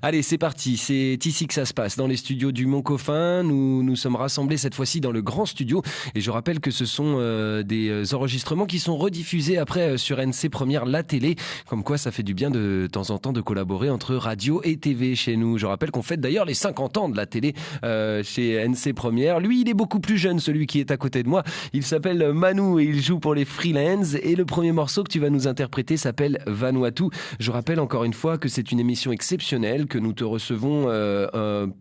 Allez, c'est parti. C'est ici que ça se passe, dans les studios du Mont Coffin. Nous sommes rassemblés cette fois-ci dans le grand studio. Et je rappelle que ce sont des enregistrements qui sont rediffusés après sur NC Première, la télé. Comme quoi, ça fait du bien de temps en temps de collaborer entre radio et TV chez nous. Je rappelle qu'on fête d'ailleurs les 50 ans de la télé chez NC Première. Lui, il est beaucoup plus jeune, celui qui est à côté de moi. Il s'appelle Manu et il joue pour les Freelands. Et le premier morceau que tu vas nous interpréter s'appelle Vanuatu. Je rappelle encore une fois que c'est une émission exceptionnelle, que nous te recevons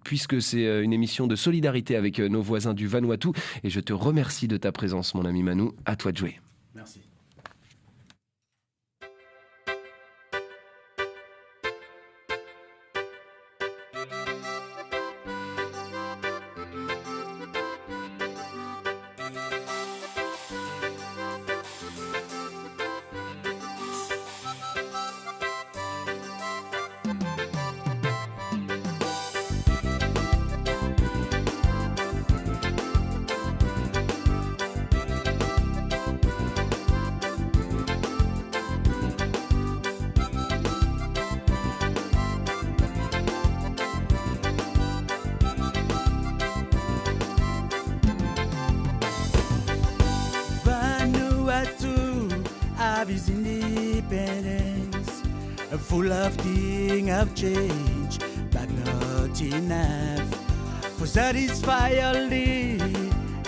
puisque c'est une émission de solidarité avec nos voisins du Vanuatu. Et je te remercie de ta présence, mon ami Manu. À toi de jouer. Merci. His independence, full of king of change, but not enough for satisfy all the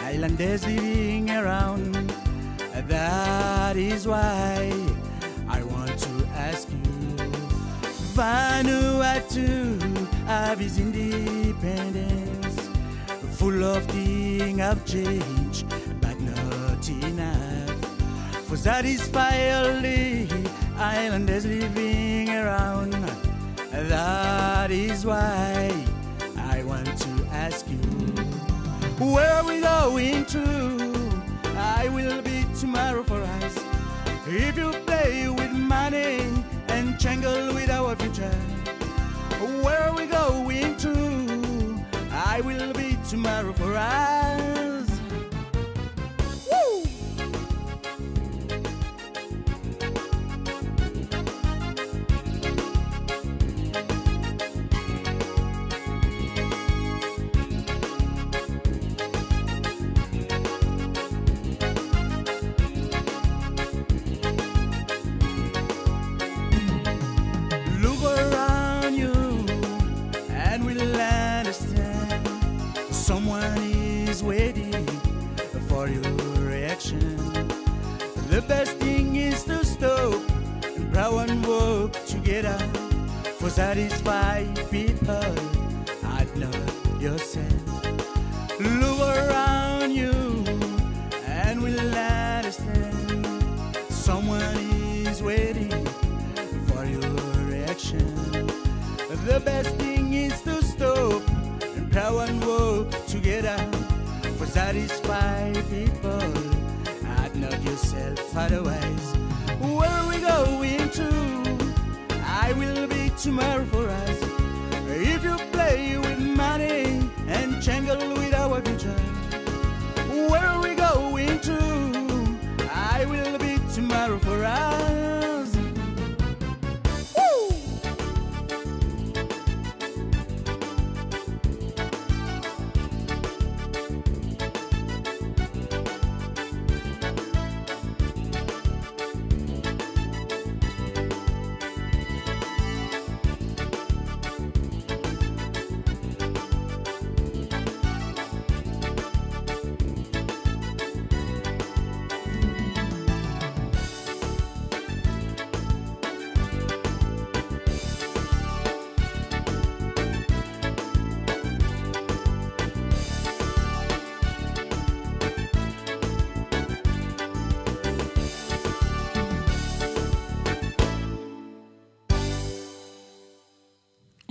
islanders living around. That is why I want to ask you, Vanuatu have his independence, full of king of change, but not enough for satisfy all the islanders living around. That is why I want to ask you, where are we going to? I will be tomorrow for us. If you play with money and jangle with our future, where are we going to? I will be tomorrow for us. Woo! Waiting for your reaction. The best thing is to stop and prow and work together for satisfy people and not yourself. Look around you and we'll understand. Someone is waiting for your reaction. The best thing is to stop and prow and work together for satisfy people and not yourself. Otherwise, where are we going to? I will be tomorrow for us. If you play with money and jangle with our future, where are we going to? I will be tomorrow for us. Woo!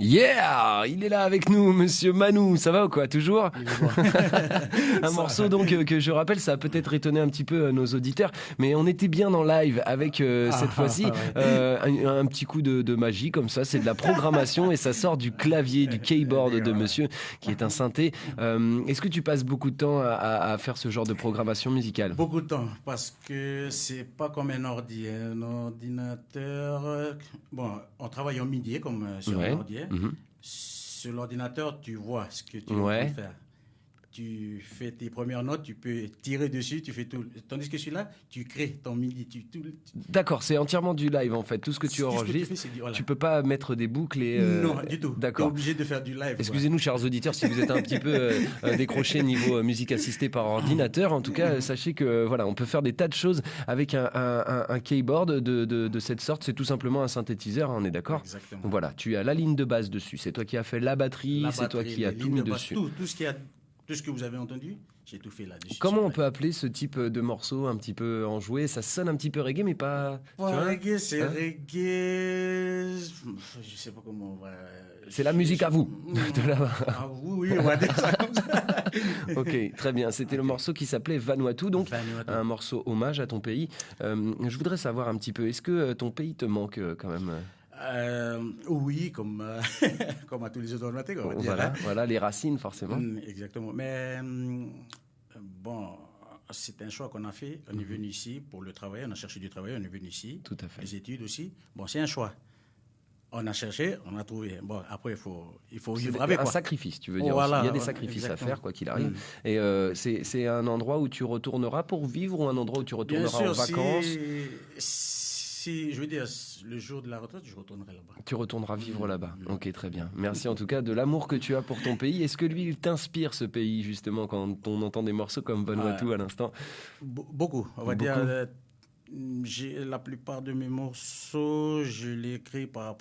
Yeah, il est là avec nous, monsieur Manu. Ça va ou quoi, toujours? Un morceau donc que je rappelle, ça a peut-être étonné un petit peu nos auditeurs, mais on était bien en live avec cette fois-ci un petit coup de magie comme ça. C'est de la programmation et ça sort du clavier, du keyboard de monsieur qui est un synthé. Est-ce que tu passes beaucoup de temps à faire ce genre de programmation musicale? Beaucoup de temps, parce que c'est pas comme un ordi, un ordinateur. Bon, on travaille en MIDI comme sur un ordi. sur l'ordinateur, tu vois ce que tu vas faire. Tu fais tes premières notes, tu peux tirer dessus, tu fais tout. Tandis que celui-là, tu crées ton MIDI. D'accord, c'est entièrement du live en fait. Tout ce que tu enregistres, tu peux pas mettre des boucles et... Non, du tout. D'accord. Tu es obligé de faire du live. Excusez-nous, chers auditeurs, si vous êtes un petit peu décroché niveau musique assistée par ordinateur. En tout cas, sachez que voilà, on peut faire des tas de choses avec un keyboard de cette sorte. C'est tout simplement un synthétiseur, on est d'accord ? Exactement. Voilà, tu as la ligne de base dessus. C'est toi qui as fait la batterie, c'est toi qui as tout mis dessus. Tout ce que vous avez entendu, j'ai tout fait là-dessus. Comment on peut appeler ce type de morceau un petit peu enjoué ? Ça sonne un petit peu reggae, mais pas... reggae, c'est reggae... Je sais pas comment on va... C'est la musique à vous, de là-bas. Ah, oui, on va dire ça comme ça. Ok, très bien. C'était le morceau qui s'appelait Vanuatu, donc un morceau hommage à ton pays. Je voudrais savoir un petit peu, est-ce que ton pays te manque quand même ? Oui, comme à tous les autres matin, on va dire. Voilà, les racines, forcément. Exactement. Mais bon, c'est un choix qu'on a fait. On est venu ici pour le travail. On a cherché du travail. On est venu ici. Tout à fait. Les études aussi. Bon, c'est un choix. On a cherché, on a trouvé. Bon, après, il faut vivre avec. Un sacrifice, tu veux dire. Il y a des sacrifices à faire, quoi qu'il arrive. Et c'est un endroit où tu retourneras pour vivre ou un endroit où tu retourneras en vacances ? Si, je veux dire, le jour de la retraite, je retournerai là-bas. Tu retourneras vivre là-bas. Ok, très bien. Merci en tout cas de l'amour que tu as pour ton pays. Est-ce que lui, il t'inspire, ce pays, justement, quand on entend des morceaux comme Vanuatu à l'instant ? Beaucoup. On va dire, la plupart de mes morceaux, je les écris par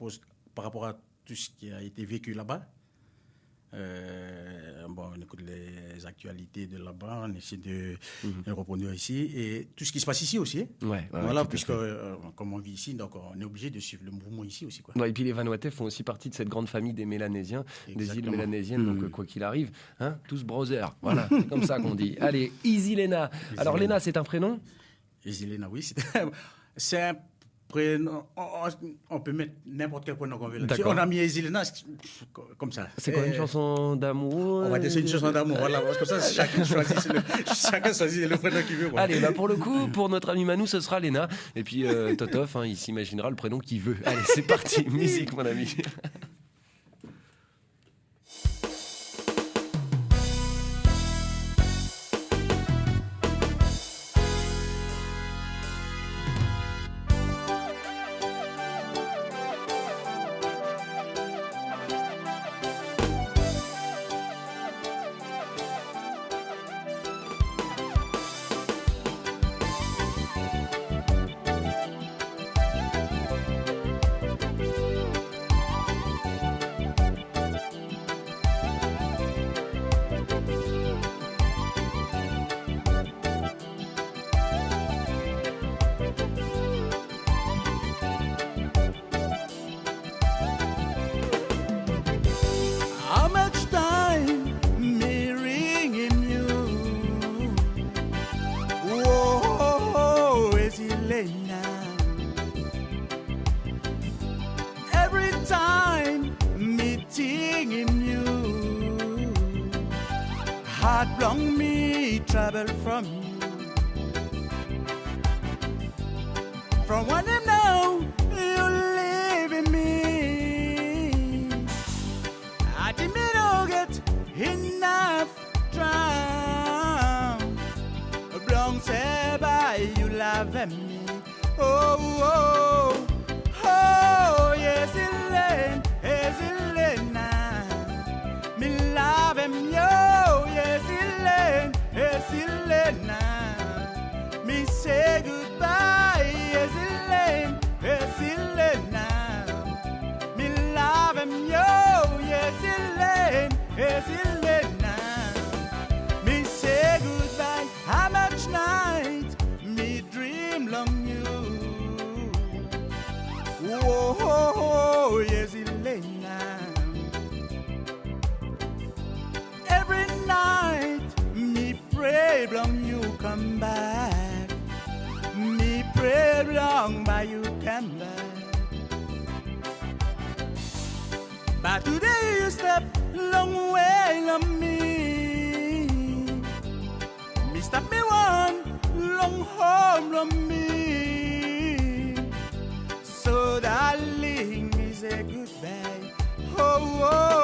rapport à tout ce qui a été vécu là-bas. On écoute les actualités de là-bas, on essaie de les reproduire ici et tout ce qui se passe ici aussi. Voilà, puisque comme on vit ici, donc on est obligé de suivre le mouvement ici aussi. Quoi. Et puis les Vanuatais font aussi partie de cette grande famille des Mélanésiens, des îles mélanésiennes, donc quoi qu'il arrive, tous brothers. Voilà, c'est comme ça qu'on dit. Allez, Easy Lena. Alors Lena, c'est un prénom ? Easy Lena, oui, c'est un prénom. On peut mettre n'importe quel prénom qu'on veut. Si on a mis Easy Lena, comme ça. C'est quoi, une chanson d'amour ? On va dire c'est une chanson d'amour, voilà. Parce que ça, chacun choisit le prénom qu'il veut. Voilà. Allez, pour le coup, pour notre ami Manu, ce sera Lena. Et puis Totof, il s'imaginera le prénom qu'il veut. Allez, c'est parti, musique, mon ami. Long me travel from you. From when you know you live in me, I didn't get enough drown. Long say by you love me. Oh, oh, oh, yes, Elaine, yes, Elaine. Me love him, yo, yes, Elaine, yes, Elaine. Me say goodbye, yes, Elaine, yes, Elaine. Me love him, yo, yes, Elaine, yes, Elaine. Me say goodbye, how much night me dream long you. Oh, oh, oh, yes, Elaine. Every night, me pray long you come back. Me pray long by you come back. But today you step long way on me. Me stop me one long home on me. So darling, me say goodbye. Oh, oh.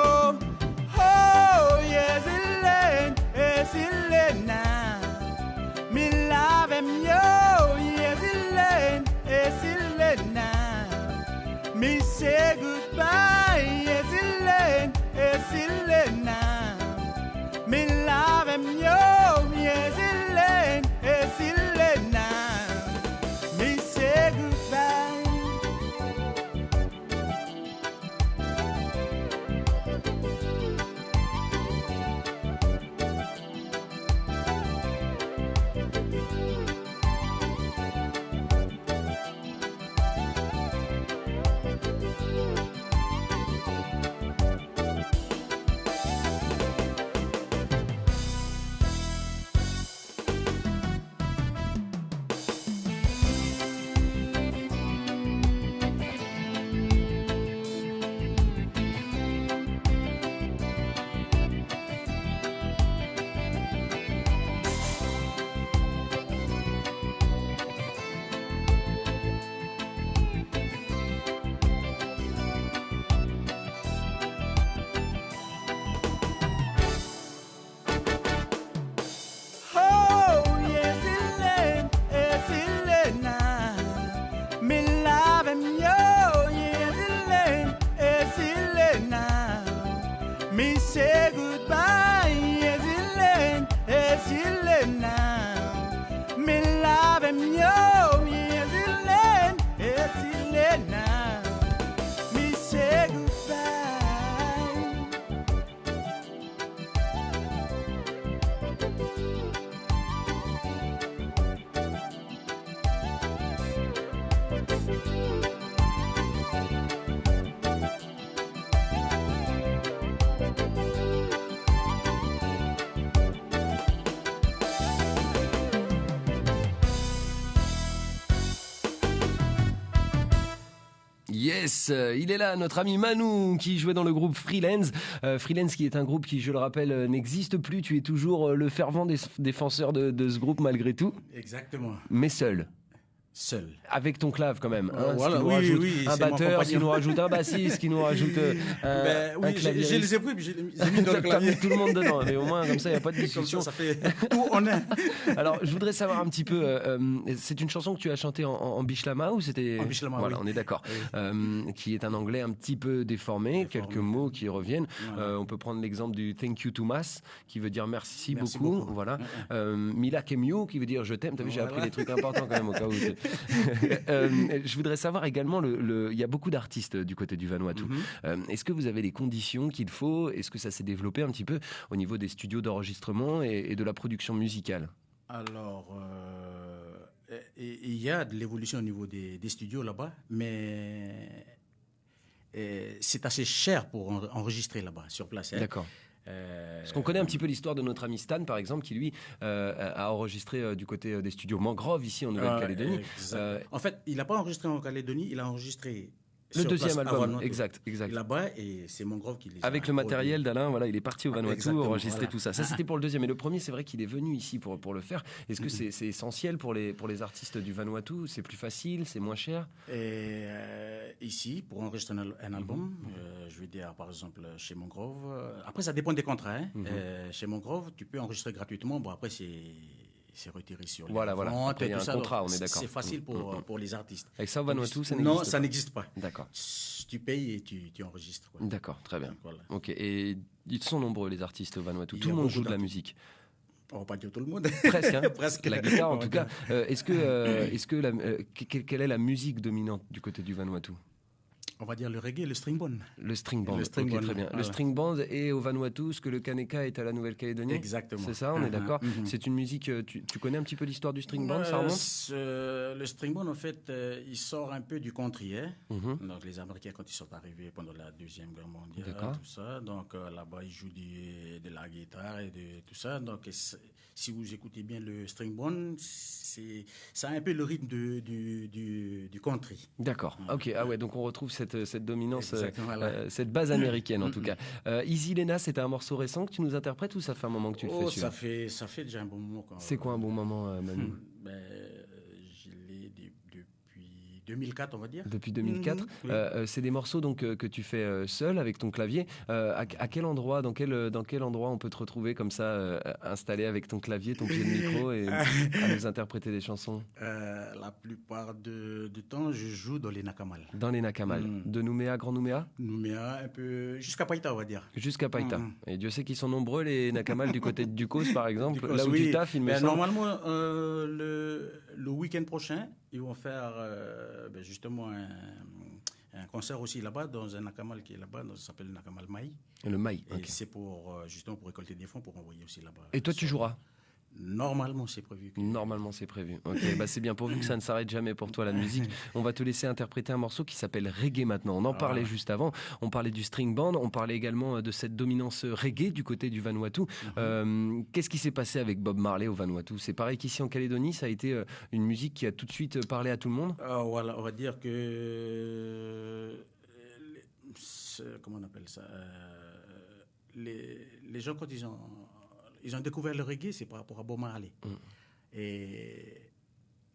now. Me love him, yo, yes, he lay now. Me say goodbye. Yes, il est là, notre ami Manu qui jouait dans le groupe Freelance. Freelance qui est un groupe qui, je le rappelle, n'existe plus. Tu es toujours le fervent défenseur de ce groupe malgré tout. Exactement. Mais seul. Seul. Avec ton clave quand même. Hein, voilà, oui, un batteur, qui nous rajoute un bassiste, qui nous rajoute un clavier. J'ai les éprouves, j'ai mis dans le clavier. Tout le monde dedans, mais au moins comme ça il n'y a pas de discussion. Comme ça fait tout en un. Alors je voudrais savoir un petit peu, c'est une chanson que tu as chantée en Bishlama ou c'était... En Bishlama, voilà, oui. on est d'accord. Oui. Qui est un anglais un petit peu déformé, quelques mots qui reviennent. Voilà. On peut prendre l'exemple du Thank you to Mas, qui veut dire merci beaucoup. Voilà. Mila Kemio, qui veut dire je t'aime. T'as vu, j'ai appris des trucs importants quand même au cas où. Je voudrais savoir également, il y a beaucoup d'artistes du côté du Vanuatu. Est-ce que vous avez les conditions qu'il faut? Est-ce que ça s'est développé un petit peu au niveau des studios d'enregistrement et de la production musicale? Alors, il y a de l'évolution au niveau des studios là-bas, mais c'est assez cher pour enregistrer là-bas, sur place. Hein. D'accord. Parce qu'on connaît un petit peu l'histoire de notre ami Stan, par exemple, qui lui a enregistré du côté des studios Mangrove ici en Nouvelle-Calédonie. En fait, il n'a pas enregistré en Calédonie, il a enregistré le deuxième album, exact. Là-bas, et c'est Mangrove qui les avec le matériel d'Alain, voilà, il est parti au Vanuatu enregistrer tout ça. Ça, c'était pour le deuxième. Et le premier, c'est vrai qu'il est venu ici pour le faire. Est-ce que c'est essentiel pour les artistes du Vanuatu? C'est plus facile, c'est moins cher? Ici, pour enregistrer un album, je vais dire par exemple chez Mangrove. Après, ça dépend des contrats. Hein. Chez Mangrove, tu peux enregistrer gratuitement. Bon, après, c'est retiré sur les ventes. Après, il y a un contrat, on est d'accord. C'est facile pour les artistes. Avec ça, au Vanuatu, ça n'existe pas? Non, ça n'existe pas. D'accord. Tu payes et tu enregistres. Quoi. D'accord, très bien. Voilà. Ok. Et ils sont nombreux, les artistes au Vanuatu. Tout le monde joue de la musique. On va pas dire tout le monde. Presque, hein. Presque. La guitare, en tout cas. Quelle est la musique dominante du côté du Vanuatu? On va dire le reggae, le string band. Le string band, très bien. Voilà. Le string band est au Vanuatu ce que le Kaneka est à la Nouvelle-Calédonie. Exactement. C'est ça, on est d'accord. C'est une musique, tu connais un petit peu l'histoire du string band, ça remonte? Le string band, en fait, il sort un peu du country. Hein? Donc les Américains, quand ils sont arrivés pendant la Deuxième Guerre mondiale, tout ça, donc là-bas, ils jouent de la guitare et de tout ça. Donc si vous écoutez bien le string band, ça a un peu le rythme du country. D'accord. Ok. Ah ouais. Donc on retrouve cette dominance, voilà. cette base américaine en tout cas. Easy Lena, c'était un morceau récent que tu nous interprètes ou ça fait un moment que tu le fais celui-là? Ça fait déjà un bon moment. C'est quoi un bon moment, Manu? Je l'ai depuis 2004, on va dire. Depuis 2004. Oui. C'est des morceaux donc que tu fais seul avec ton clavier. À quel endroit, dans quel endroit on peut te retrouver comme ça, installé avec ton clavier, ton pied de micro et à nous interpréter des chansons? La plupart du temps, je joue dans les Nakamal. Dans les Nakamal. De Nouméa, Grand Nouméa? Nouméa, un peu jusqu'à Païta, on va dire. Jusqu'à Païta. Et Dieu sait qu'ils sont nombreux les Nakamal du côté de Ducos, par exemple. Ducos, là où tu taffes, il me semble. Normalement, le week-end prochain, ils vont faire justement un concert aussi là-bas, dans un Nakamal qui est là-bas, ça s'appelle le Nakamal Maï. Le Maï, ok. Et c'est justement pour récolter des fonds pour envoyer aussi là-bas. Et toi, tu joueras? Normalement, c'est prévu. Normalement, c'est prévu. Ok, c'est bien, pourvu que ça ne s'arrête jamais pour toi, la musique. On va te laisser interpréter un morceau qui s'appelle Reggae maintenant. On en parlait juste avant. On parlait du string band. On parlait également de cette dominance reggae du côté du Vanuatu. Qu'est-ce qui s'est passé avec Bob Marley au Vanuatu? C'est pareil qu'ici en Calédonie, ça a été une musique qui a tout de suite parlé à tout le monde? Voilà, on va dire que... comment on appelle ça? Les gens, quand ils ont découvert le reggae, c'est par rapport à Bob Marley. Et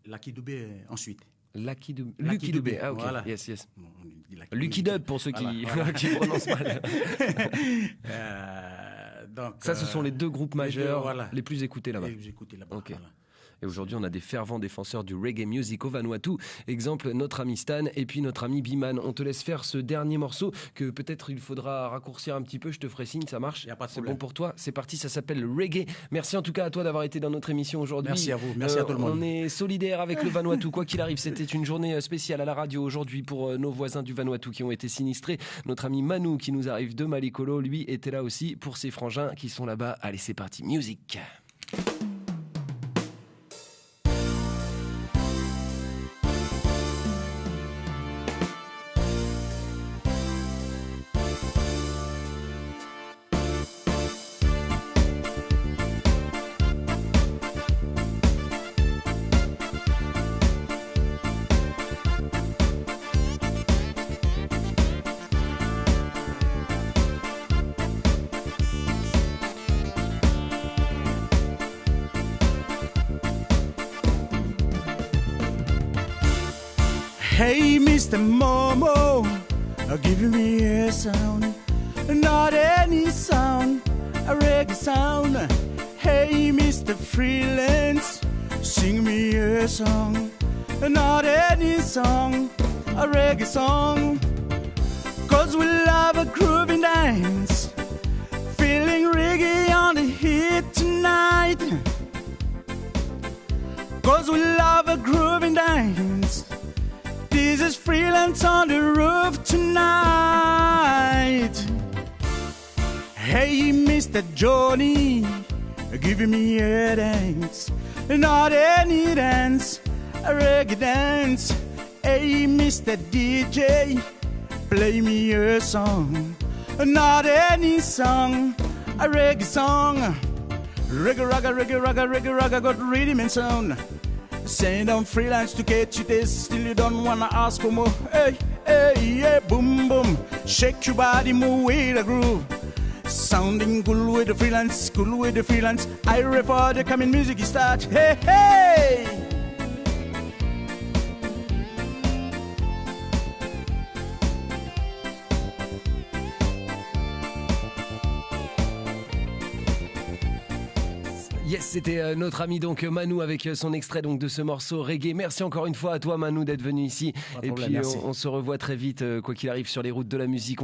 Lucky Dubé ensuite. Lucky Dubé, ah ok, voilà. Yes. Bon, Lucky Dub pour ceux qui prononcent mal. Donc, ça, ce sont les deux groupes majeurs les plus écoutés là-bas. Les plus écoutés là-bas, okay. Voilà. Et aujourd'hui, on a des fervents défenseurs du reggae music au Vanuatu. Exemple, notre ami Stan et puis notre ami Biman. On te laisse faire ce dernier morceau que peut-être il faudra raccourcir un petit peu. Je te ferai signe, ça marche. C'est bon pour toi. C'est parti, ça s'appelle Reggae. Merci en tout cas à toi d'avoir été dans notre émission aujourd'hui. Merci à vous, merci à tout le monde. On est solidaires avec le Vanuatu, quoi qu'il arrive. C'était une journée spéciale à la radio aujourd'hui pour nos voisins du Vanuatu qui ont été sinistrés. Notre ami Manu qui nous arrive de Malikolo, lui était là aussi pour ses frangins qui sont là-bas. Allez, c'est parti, musique. Hey, Mr. Momo, give me a sound, not any sound, a reggae sound. Hey, Mr. Freelance, sing me a song, not any song, a reggae song. 'Cause we love a groovy dance, feeling reggae on the heat tonight. 'Cause we love a groovy dance. This is Freelance on the roof tonight. Hey, Mr. Johnny, give me a dance, not any dance, a reggae dance. Hey, Mr. DJ, play me a song, not any song, a reggae song. Reggae, ragga, reggae, ragga, reggae, ragga, got rhythm and sound. Send on Freelance to get you this, still you don't wanna ask for more. Hey, hey, yeah, boom, boom. Shake your body, move with the groove. Sounding cool with the Freelance, cool with the Freelance. I refer the coming music start. Hey, hey! Yes, c'était notre ami donc Manu avec son extrait donc de ce morceau reggae. Merci encore une fois à toi Manu d'être venu ici. Pas de et problème, puis merci. on se revoit très vite quoi qu'il arrive sur les routes de la musique.